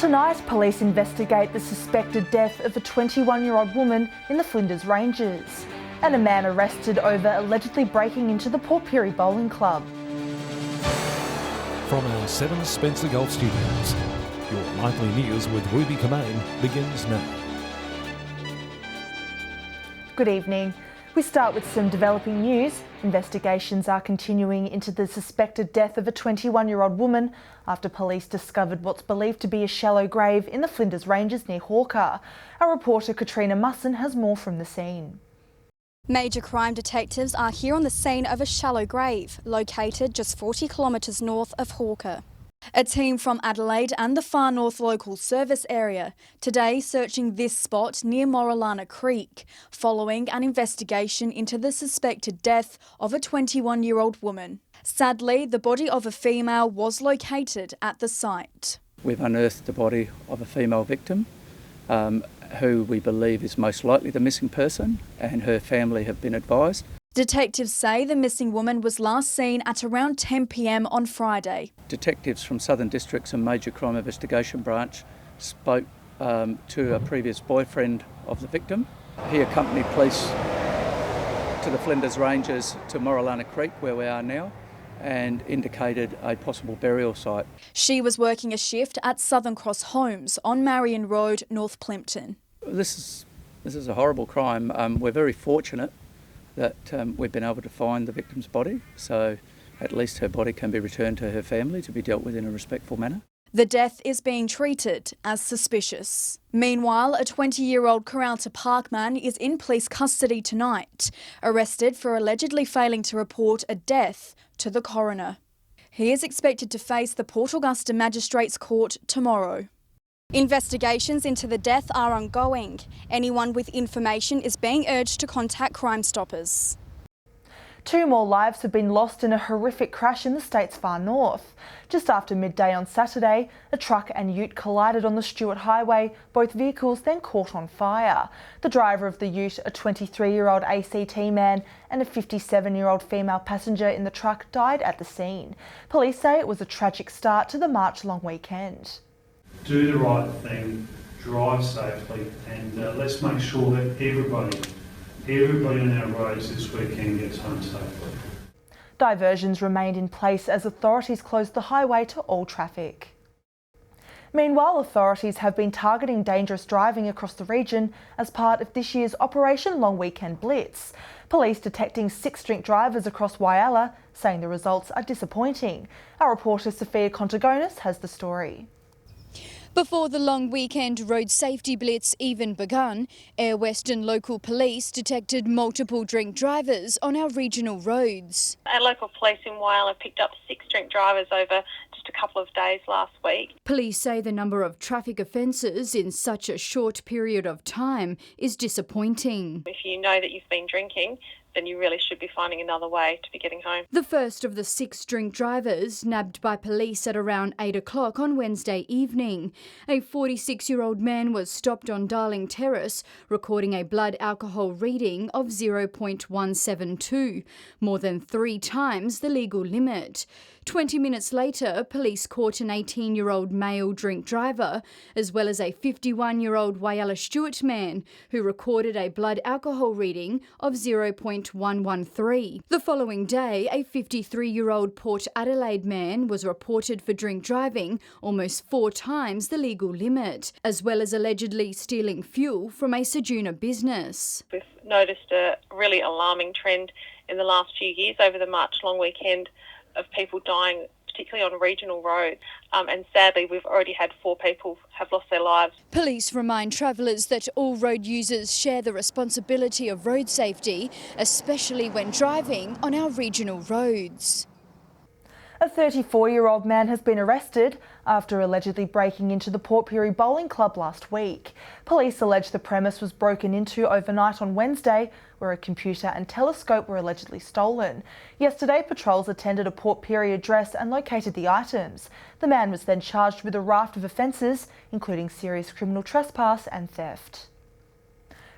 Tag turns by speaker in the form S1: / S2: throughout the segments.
S1: Tonight, police investigate the suspected death of a 21-year-old woman in the Flinders Ranges and a man arrested over allegedly breaking into the Port Pirie Bowling Club.
S2: From our 7 Spencer Gulf studios, your nightly news with Ruby Kamain begins now.
S1: Good evening. We start with some developing news. Investigations are continuing into the suspected death of a 21-year-old woman after police discovered what's believed to be a shallow grave in the Flinders Ranges near Hawker. Our reporter Katrina Musson has more from the scene.
S3: Major crime detectives are here on the scene of a shallow grave located just 40 kilometres north of Hawker. A team from Adelaide and the Far North Local Service area today searching this spot near Moralana Creek following an investigation into the suspected death of a 21-year-old woman. Sadly, the body of a female was located at the site.
S4: We've unearthed the body of a female victim who we believe is most likely the missing person, and her family have been advised.
S3: Detectives say the missing woman was last seen at around 10 p.m. on Friday.
S4: Detectives from Southern Districts and Major Crime Investigation Branch spoke to a previous boyfriend of the victim. He accompanied police to the Flinders Ranges to Moralana Creek, where we are now, and indicated a possible burial site.
S3: She was working a shift at Southern Cross Homes on Marion Road, North Plympton.
S4: This is a horrible crime. We're very fortunate that we've been able to find the victim's body, so at least her body can be returned to her family to be dealt with in a respectful manner.
S3: The death is being treated as suspicious. Meanwhile, a 20-year-old Karalta Park man is in police custody tonight, arrested for allegedly failing to report a death to the coroner. He is expected to face the Port Augusta Magistrates Court tomorrow. Investigations into the death are ongoing. Anyone with information is being urged to contact Crime Stoppers.
S1: 2 more lives have been lost in a horrific crash in the state's far north. Just after midday on Saturday, a truck and ute collided on the Stewart Highway. Both vehicles then caught on fire. The driver of the ute, a 23-year-old ACT man, and a 57-year-old female passenger in the truck died at the scene. Police say it was a tragic start to the March long weekend.
S5: Do the right thing, drive safely, and let's make sure that everybody on our roads this weekend gets home safely.
S1: Diversions remained in place as authorities closed the highway to all traffic. Meanwhile, authorities have been targeting dangerous driving across the region as part of this year's Operation Long Weekend Blitz. Police detecting 6 drink drivers across Whyalla, saying the results are disappointing. Our reporter Sophia Contagonis has the story.
S3: Before the long weekend road safety blitz even begun, Air Western local police detected multiple drink drivers on our regional roads.
S6: Our local police in Whyalla picked up 6 drink drivers over just a couple of days last week.
S3: Police say the number of traffic offences in such a short period of time is disappointing.
S6: If you know that you've been drinking, then you really should be finding another way to be getting home.
S3: The first of the 6 drink drivers nabbed by police at around 8 o'clock on Wednesday evening. A 46-year-old man was stopped on Darling Terrace, recording a blood alcohol reading of 0.172, more than 3 times the legal limit. 20 minutes later, police caught an 18-year-old male drink driver, as well as a 51-year-old Whyalla Stewart man, who recorded a blood alcohol reading of 0.113. The following day, a 53-year-old Port Adelaide man was reported for drink driving, almost 4 times the legal limit, as well as allegedly stealing fuel from a Ceduna business.
S6: We've noticed a really alarming trend in the last few years over the March long weekend of people dying, particularly on regional roads. And sadly, we've already had 4 people have lost their lives.
S3: Police remind travellers that all road users share the responsibility of road safety, especially when driving on our regional roads.
S1: A 34-year-old man has been arrested after allegedly breaking into the Port Pirie Bowling Club last week. Police allege the premise was broken into overnight on Wednesday, where a computer and telescope were allegedly stolen. Yesterday, patrols attended a Port Pirie address and located the items. The man was then charged with a raft of offences, including serious criminal trespass and theft.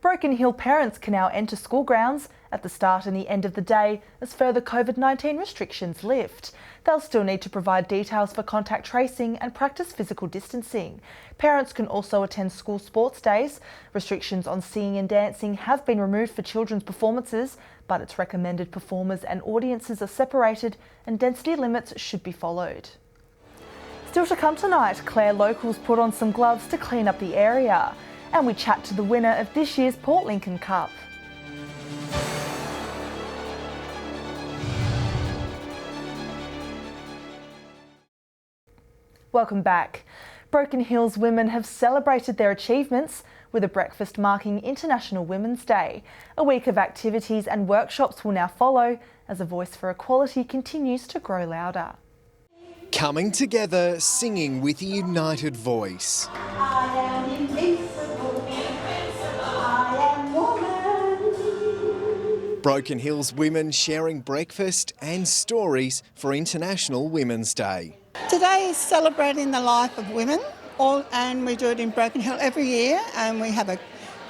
S1: Broken Hill parents can now enter school grounds at the start and the end of the day as further COVID-19 restrictions lift. They'll still need to provide details for contact tracing and practice physical distancing. Parents can also attend school sports days. Restrictions on singing and dancing have been removed for children's performances, but it's recommended performers and audiences are separated and density limits should be followed. Still to come tonight, Clare locals put on some gloves to clean up the area. And we chat to the winner of this year's Port Lincoln Cup. Welcome back. Broken Hill's women have celebrated their achievements with a breakfast marking International Women's Day. A week of activities and workshops will now follow as a voice for equality continues to grow louder.
S7: Coming together, singing with a united voice.
S8: I am invincible. I am woman.
S7: Broken Hill's women sharing breakfast and stories for International Women's Day.
S9: Today is celebrating the life of women, and we do it in Broken Hill every year, and we have an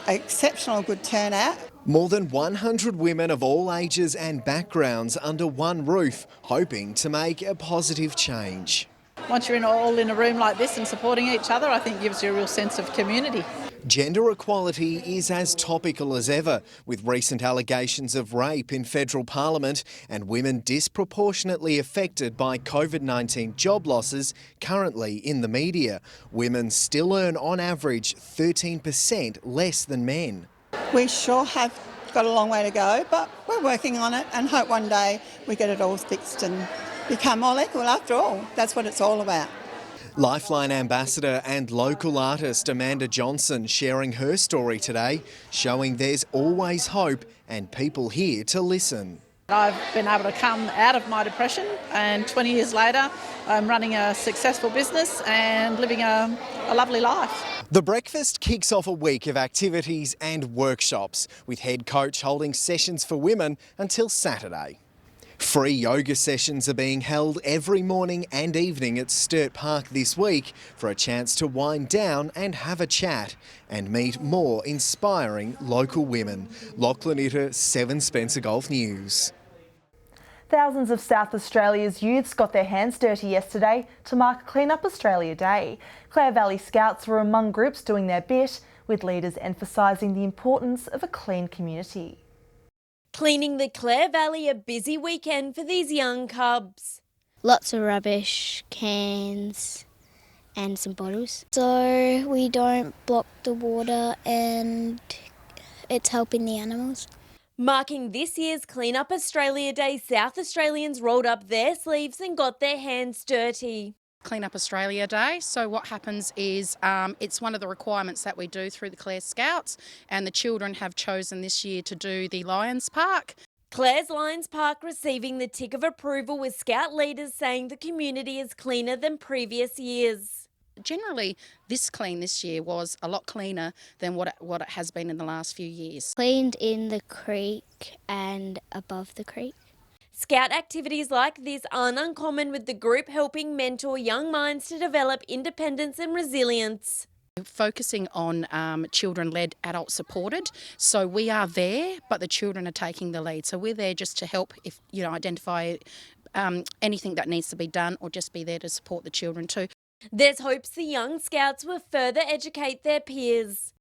S9: exceptional good turnout.
S7: More than 100 women of all ages and backgrounds under one roof, hoping to make a positive change.
S10: Once you're all in a room like this and supporting each other, I think gives you a real sense of community.
S7: Gender equality is as topical as ever, with recent allegations of rape in federal parliament and women disproportionately affected by COVID-19 job losses currently in the media. Women still earn on average 13% less than men.
S9: We sure have got a long way to go, but we're working on it and hope one day we get it all fixed and become all equal. After all, that's what it's all about.
S7: Lifeline ambassador and local artist Amanda Johnson sharing her story today, showing there's always hope and people here to listen.
S10: I've been able to come out of my depression, and 20 years later I'm running a successful business and living a lovely life.
S7: The breakfast kicks off a week of activities and workshops, with head coach holding sessions for women until Saturday. Free yoga sessions are being held every morning and evening at Sturt Park this week for a chance to wind down and have a chat and meet more inspiring local women. Lachlan Itter, 7 Spencer Gulf News.
S1: Thousands of South Australia's youths got their hands dirty yesterday to mark Clean Up Australia Day. Clare Valley Scouts were among groups doing their bit, with leaders emphasising the importance of a clean community.
S11: Cleaning the Clare Valley a busy weekend for these young cubs.
S12: Lots of rubbish, cans and some bottles. So we don't block the water and it's helping the animals.
S11: Marking this year's Clean Up Australia Day, South Australians rolled up their sleeves and got their hands dirty.
S13: Clean Up Australia Day. So what happens is it's one of the requirements that we do through the Clare Scouts, and the children have chosen this year to do the Lions Park.
S11: Clare's Lions Park receiving the tick of approval, with Scout leaders saying the community is cleaner than previous years.
S13: Generally, this year was a lot cleaner than what it has been in the last few years.
S12: Cleaned in the creek and above the creek.
S11: Scout activities like this aren't uncommon, with the group helping mentor young minds to develop independence and resilience.
S13: Focusing on children-led, adult-supported. So we are there, but the children are taking the lead. So we're there just to help, identify anything that needs to be done, or just be there to support the children too.
S11: There's hopes the young Scouts will further educate their peers.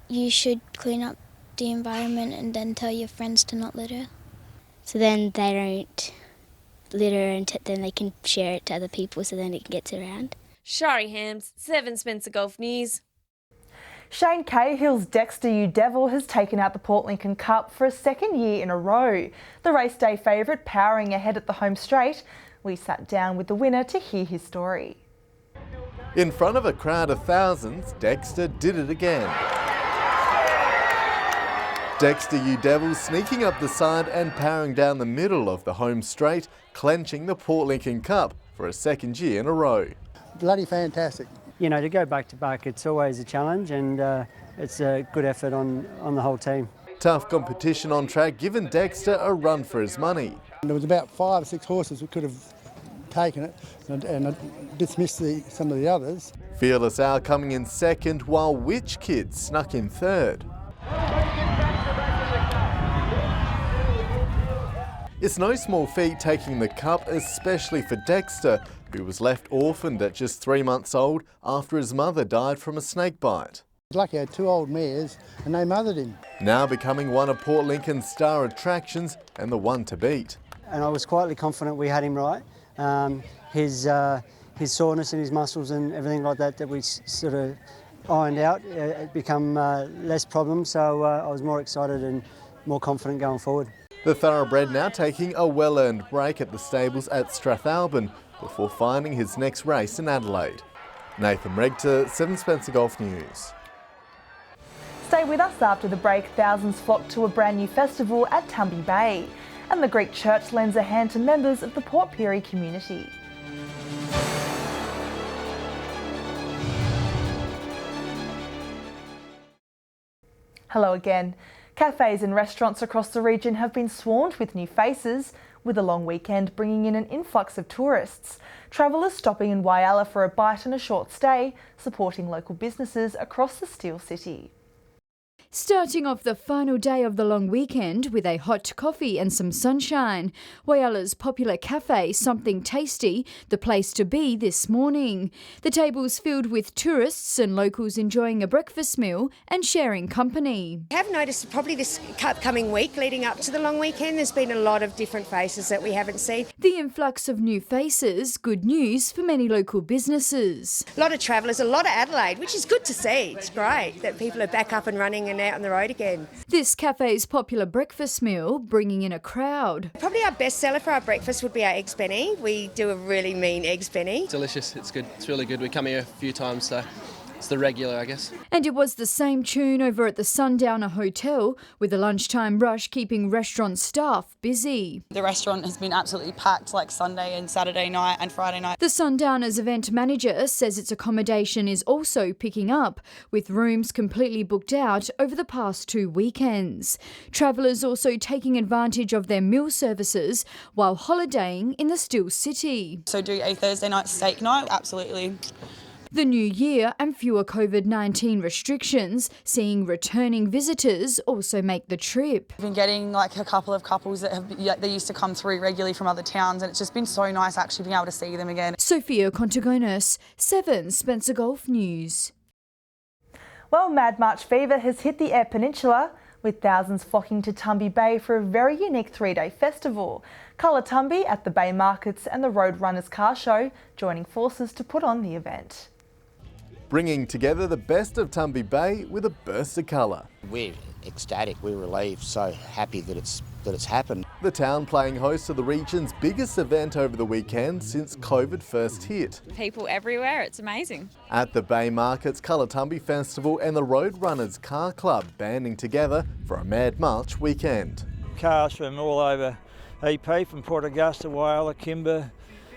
S12: You should clean up the environment and then tell your friends to not litter. So then they don't litter, and then they can share it to other people, so then it gets around.
S11: Shari Hams, 7 Spencer Gulf News.
S1: Shane Cahill's Dexter You Devil has taken out the Port Lincoln Cup for a second year in a row. The race day favourite powering ahead at the home straight. We sat down with the winner to hear his story.
S14: In front of a crowd of thousands, Dexter did it again. Dexter You Devil sneaking up the side and powering down the middle of the home straight, clenching the Port Lincoln Cup for a second year in a row.
S15: Bloody fantastic. You know, to go back to back, it's always a challenge, and it's a good effort on the whole team.
S14: Tough competition on track, given Dexter a run for his money.
S15: There was about 5 or 6 horses who could have taken it, and dismissed some of the others.
S14: Fearless Al coming in second, while Witch Kid snuck in third. It's no small feat taking the cup, especially for Dexter, who was left orphaned at just 3 months old after his mother died from a snake bite.
S16: He's lucky I had 2 old mares and they mothered him.
S14: Now becoming one of Port Lincoln's star attractions and the one to beat.
S15: And I was quietly confident we had him right. His soreness in his muscles and everything like that we sort of ironed out, it become less problems, so I was more excited and more confident going forward.
S14: The thoroughbred now taking a well-earned break at the stables at Strathalbyn before finding his next race in Adelaide. Nathan Regter, 7 Spencer Golf News.
S1: Stay with us after the break. Thousands flock to a brand new festival at Tumby Bay, and the Greek Church lends a hand to members of the Port Pirie community. Hello again. Cafes and restaurants across the region have been swarmed with new faces, with a long weekend bringing in an influx of tourists. Travellers stopping in Whyalla for a bite and a short stay, supporting local businesses across the Steel City.
S3: Starting off the final day of the long weekend with a hot coffee and some sunshine, Whyalla's popular cafe, Something Tasty, the place to be this morning. The tables filled with tourists and locals enjoying a breakfast meal and sharing company.
S17: I have noticed probably this upcoming week leading up to the long weekend, there's been a lot of different faces that we haven't seen.
S3: The influx of new faces, good news for many local businesses.
S17: A lot of travellers, a lot of Adelaide, which is good to see. It's great that people are back up and running and out on the road again.
S3: This cafe's popular breakfast meal bringing in a crowd.
S17: Probably our best seller for our breakfast would be our eggs benny. We do a really mean eggs benny.
S18: Delicious, it's good, it's really good. We come here a few times, so it's the regular, I guess.
S3: And it was the same tune over at the Sundowner Hotel, with the lunchtime rush keeping restaurant staff busy.
S19: The restaurant has been absolutely packed like Sunday and Saturday night and Friday night.
S3: The Sundowner's event manager says its accommodation is also picking up, with rooms completely booked out over the past 2 weekends. Travellers also taking advantage of their meal services while holidaying in the Steel City.
S19: So do a Thursday night steak night, absolutely.
S3: The new year and fewer COVID-19 restrictions, seeing returning visitors also make the trip.
S19: We've been getting like a couple of couples that they used to come through regularly from other towns, and it's just been so nice actually being able to see them again.
S3: Sophia Contagonis, 7 Spencer Golf News.
S1: Well, Mad March fever has hit the Eyre Peninsula, with thousands flocking to Tumby Bay for a very unique 3-day festival. Colour Tumby at the Bay Markets and the Roadrunners Car Show joining forces to put on the event.
S14: Bringing together the best of Tumby Bay with a burst of colour.
S20: We're ecstatic, we're relieved, so happy that it's happened.
S14: The town playing host to the region's biggest event over the weekend since COVID first hit.
S21: People everywhere, it's amazing.
S14: At the Bay Markets Colour Tumby Festival and the Roadrunners Car Club banding together for a Mad March weekend.
S22: Cars from all over EP, from Port Augusta, Whyalla, Kimber,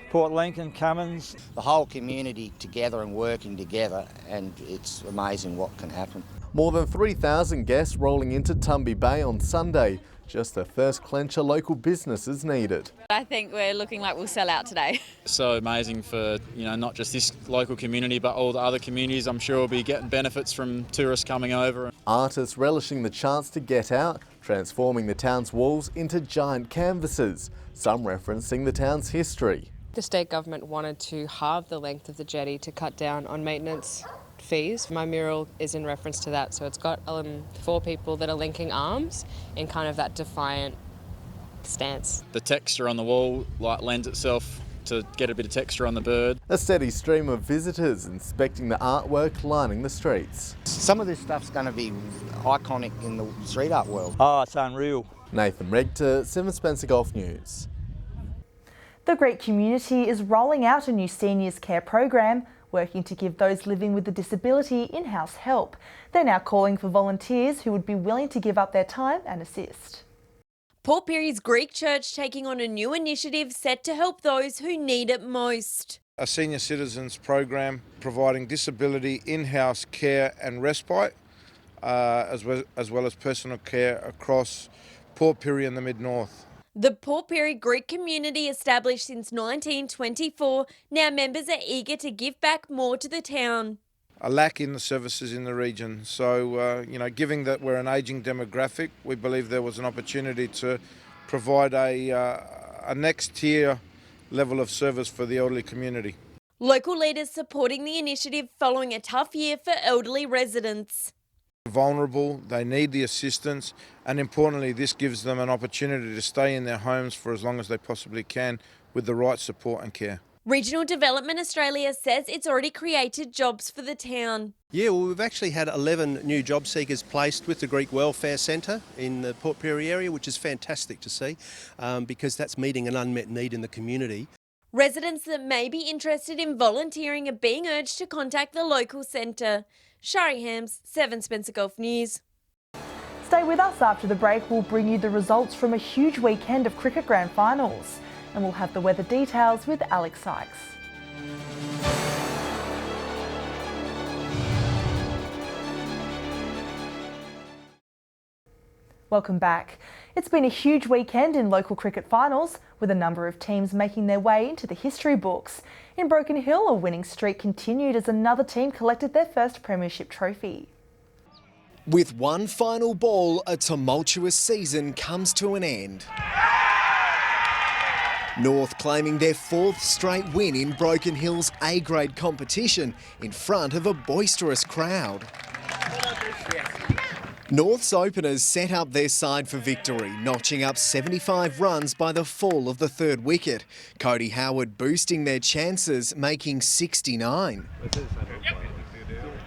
S22: Port Lincoln, Cummins.
S20: The whole community together and working together, and it's amazing what can happen.
S14: More than 3,000 guests rolling into Tumby Bay on Sunday. Just the first clencher local businesses needed.
S21: I think we're looking like we'll sell out today.
S23: So amazing for, not just this local community, but all the other communities. I'm sure we'll be getting benefits from tourists coming over.
S14: Artists relishing the chance to get out, transforming the town's walls into giant canvases, some referencing the town's history.
S24: The state government wanted to halve the length of the jetty to cut down on maintenance fees. My mural is in reference to that, so it's got 4 people that are linking arms in kind of that defiant stance.
S23: The texture on the wall lends itself to get a bit of texture on the bird.
S14: A steady stream of visitors inspecting the artwork lining the streets.
S20: Some of this stuff's going to be iconic in the street art world.
S22: Oh, it's unreal.
S14: Nathan Regter, 7 Spencer Golf News.
S1: The Greek community is rolling out a new seniors care program, working to give those living with a disability in-house help. They're now calling for volunteers who would be willing to give up their time and assist.
S11: Port Pirie's Greek Church taking on a new initiative set to help those who need it most.
S25: A senior citizens program providing disability in-house care and respite, as well as personal care across Port Pirie and the Mid-North.
S11: The Port Pirie Greek community, established since 1924, now members are eager to give back more to the town.
S25: A lack in the services in the region. So, given that we're an ageing demographic, we believe there was an opportunity to provide a next tier level of service for the elderly community.
S11: Local leaders supporting the initiative following a tough year for elderly residents.
S25: Vulnerable, they need the assistance, and importantly, this gives them an opportunity to stay in their homes for as long as they possibly can with the right support and care.
S11: Regional Development Australia says it's already created jobs for the town.
S2: Yeah, well, we've actually had 11 new job seekers placed with the Greek Welfare Centre in the Port Pirie area, which is fantastic to see because that's meeting an unmet need in the community.
S11: Residents that may be interested in volunteering are being urged to contact the local centre. Shari Hams, 7 Spencer Gulf News.
S1: Stay with us after the break. We'll bring you the results from a huge weekend of cricket grand finals. And we'll have the weather details with Alex Sykes. Welcome back. It's been a huge weekend in local cricket finals, with a number of teams making their way into the history books. In Broken Hill, a winning streak continued as another team collected their first premiership trophy.
S7: With one final ball, a tumultuous season comes to an end. North claiming their 4th straight win in Broken Hill's A-grade competition in front of a boisterous crowd. North's openers set up their side for victory, notching up 75 runs by the fall of the 3rd wicket. Cody Howard boosting their chances, making 69.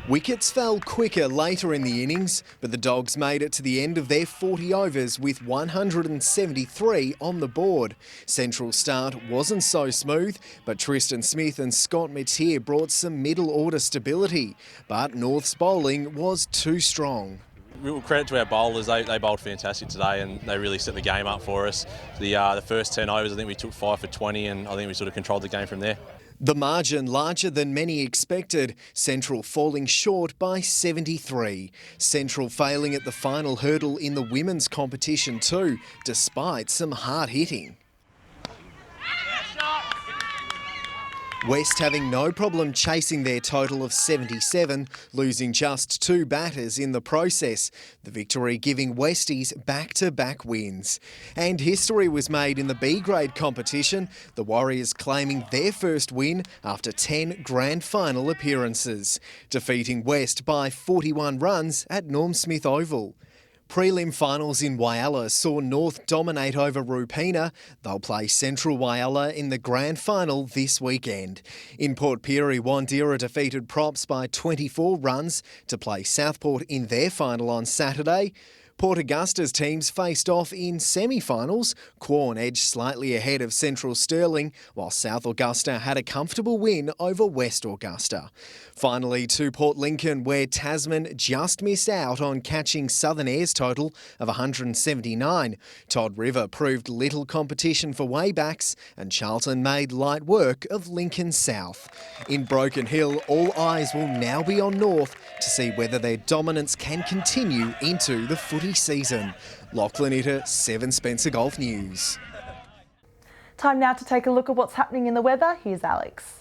S7: Wickets fell quicker later in the innings, but the Dogs made it to the end of their 40 overs with 173 on the board. Central's start wasn't so smooth, but Tristan Smith and Scott Metier brought some middle-order stability. But North's bowling was too strong.
S4: Real credit to our bowlers, they bowled fantastic today and they really set the game up for us. The first 10 overs, I think we took 5 for 20 and I think we sort of controlled the game from there.
S7: The margin larger than many expected, Central falling short by 73. Central failing at the final hurdle in the women's competition too, despite some hard hitting. West having no problem chasing their total of 77, losing just 2 batters in the process. The victory giving Westies back-to-back wins. And history was made in the B-grade competition, the Warriors claiming their first win after 10 grand final appearances, defeating West by 41 runs at Norm Smith Oval. Prelim finals in Whyalla saw North dominate over Rupina. They'll play Central Whyalla in the grand final this weekend. In Port Pirie, Wandera defeated Props by 24 runs to play Southport in their final on Saturday. Port Augusta's teams faced off in semi-finals. Quorn edged slightly ahead of Central Stirling, while South Augusta had a comfortable win over West Augusta. Finally, to Port Lincoln, where Tasman just missed out on catching Southern Air's total of 179. Todd River proved little competition for waybacks, and Charlton made light work of Lincoln South. In Broken Hill, all eyes will now be on North to see whether their dominance can continue into the footy season. Lachlan Itter, 7 Spencer Golf News.
S1: Time now to take a look at what's happening in the weather. Here's Alex.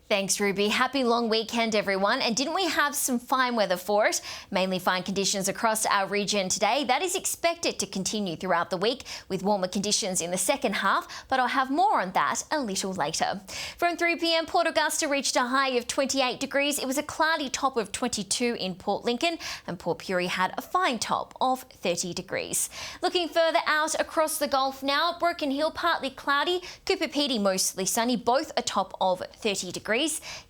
S5: Thanks, Ruby. Happy long weekend, everyone. And didn't we have some fine weather for it? Mainly fine conditions across our region today. That is expected to continue throughout the week with warmer conditions in the second half, but I'll have more on that a little later. From 3 p.m, Port Augusta reached a high of 28 degrees. It was a cloudy top of 22 in Port Lincoln, and Port Pirie had a fine top of 30 degrees. Looking further out across the Gulf now, Broken Hill partly cloudy, Cooper Pedy mostly sunny, both a top of 30 degrees.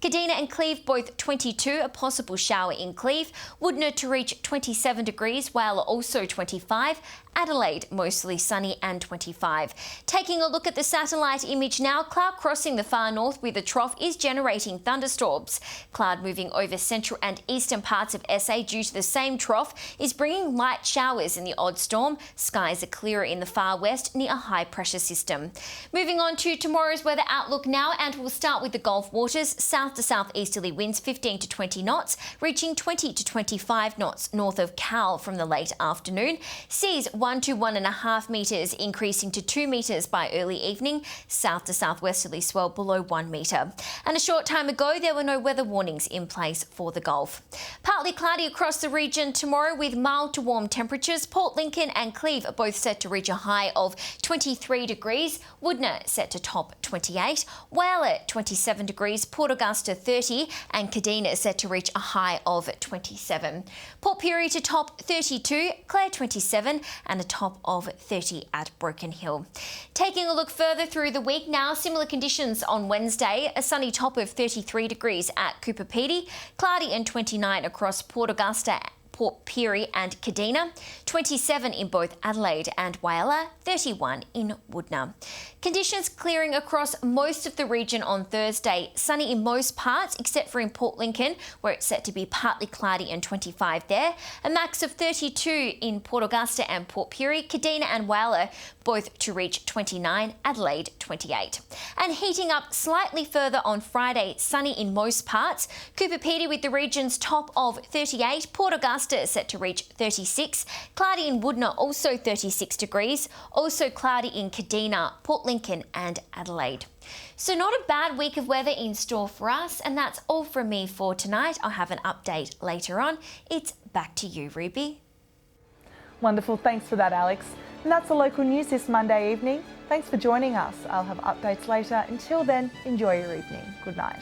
S5: Kadina and Cleve both 22, a possible shower in Cleve. Woodner to reach 27 degrees, Whyalla also 25. Adelaide mostly sunny and 25. Taking a look at the satellite image now, cloud crossing the far north with a trough is generating thunderstorms. Cloud moving over central and eastern parts of SA due to the same trough is bringing light showers in the odd storm. Skies are clearer in the far west near a high pressure system. Moving on to tomorrow's weather outlook now, and we'll start with the Gulf waters. South to southeasterly winds 15 to 20 knots, reaching 20 to 25 knots north of Cowell from the late afternoon. Seas 1 to 1.5 metres, increasing to 2 metres by early evening. South to southwesterly swell below 1 metre. And a short time ago, there were no weather warnings in place for the Gulf. Partly cloudy across the region tomorrow with mild to warm temperatures. Port Lincoln and Cleve are both set to reach a high of 23 degrees. Woodner set to top 28. Whyalla 27 degrees. Port Augusta 30 and Kadina set to reach a high of 27. Port Pirie to top 32, Clare 27 and a top of 30 at Broken Hill. Taking a look further through the week now, similar conditions on Wednesday, a sunny top of 33 degrees at Cooper Pedy, cloudy and 29 across Port Augusta, Port Pirie and Kadina, 27 in both Adelaide and Whyalla, 31 in Woodner. Conditions clearing across most of the region on Thursday. Sunny in most parts except for in Port Lincoln, where it's set to be partly cloudy and 25 there. A max of 32 in Port Augusta and Port Pirie, Kadina and Whyalla both to reach 29, Adelaide 28. And heating up slightly further on Friday, sunny in most parts. Cooper Pedy with the region's top of 38, Port Augusta is set to reach 36, cloudy in Woodner also 36 degrees, also cloudy in Kadina, Port Lincoln and Adelaide. So not a bad week of weather in store for us, and that's all from me for tonight. I'll have an update later on. It's back to you, Ruby.
S1: Wonderful, thanks for that, Alex. And that's the local news this Monday evening. Thanks for joining us. I'll have updates later. Until then, enjoy your evening. Good night.